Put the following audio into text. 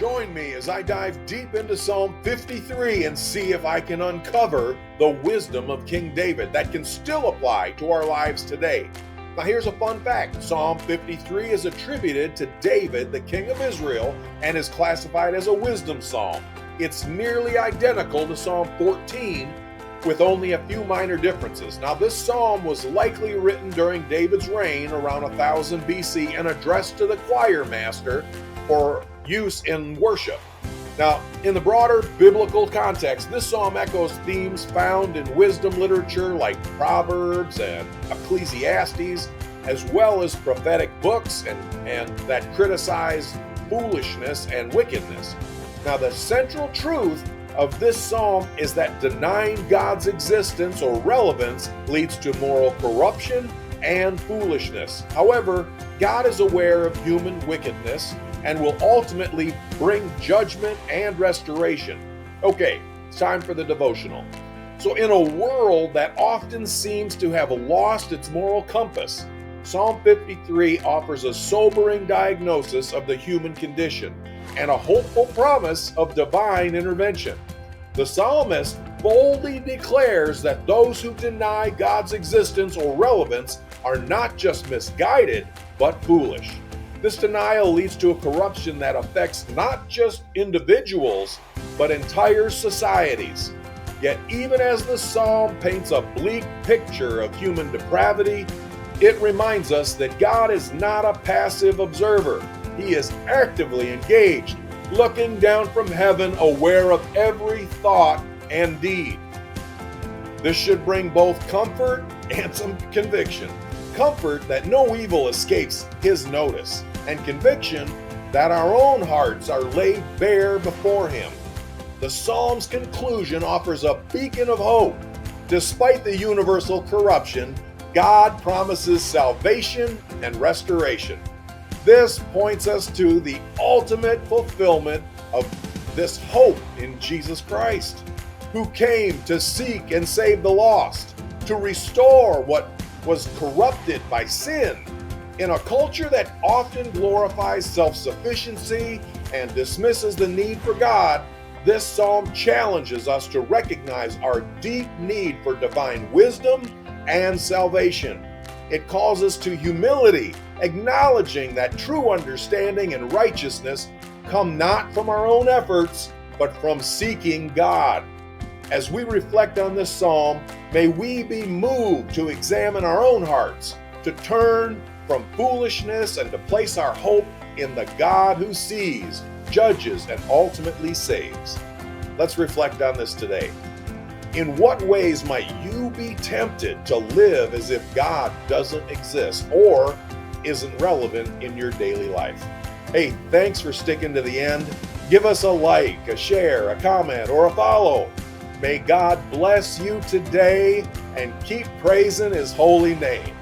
Join me as I dive deep into Psalm 53 and see if I can uncover the wisdom of King David that can still apply to our lives today. Now here's a fun fact. Psalm 53 is attributed to David, the king of Israel, and is classified as a wisdom psalm. It's nearly identical to Psalm 14, with only a few minor differences. Now this psalm was likely written during David's reign around 1000 BC and addressed to the choir master for use in worship. Now, in the broader biblical context, this psalm echoes themes found in wisdom literature like Proverbs and Ecclesiastes, as well as prophetic books and that criticize foolishness and wickedness. Now, the central truth of this psalm is that denying God's existence or relevance leads to moral corruption and foolishness. However, God is aware of human wickedness and will ultimately bring judgment and restoration. Okay, it's time for the devotional. So in a world that often seems to have lost its moral compass, Psalm 53 offers a sobering diagnosis of the human condition and a hopeful promise of divine intervention. The psalmist boldly declares that those who deny God's existence or relevance are not just misguided, but foolish. This denial leads to a corruption that affects not just individuals, but entire societies. Yet even as the psalm paints a bleak picture of human depravity, it reminds us that God is not a passive observer. He is actively engaged, looking down from heaven, aware of every thought and deed. This should bring both comfort and some conviction. Comfort that no evil escapes His notice, and conviction that our own hearts are laid bare before Him. The Psalm's conclusion offers a beacon of hope. Despite the universal corruption, God promises salvation and restoration. This points us to the ultimate fulfillment of this hope in Jesus Christ, who came to seek and save the lost, to restore what was corrupted by sin. In a culture that often glorifies self-sufficiency and dismisses the need for God, this psalm challenges us to recognize our deep need for divine wisdom and salvation. It calls us to humility, acknowledging that true understanding and righteousness come not from our own efforts, but from seeking God. As we reflect on this psalm, may we be moved to examine our own hearts, to turn from foolishness and to place our hope in the God who sees, judges, and ultimately saves. Let's reflect on this today. In what ways might you be tempted to live as if God doesn't exist or isn't relevant in your daily life? Hey, thanks for sticking to the end. Give us a like, a share, a comment, or a follow. May God bless you today and keep praising His holy name.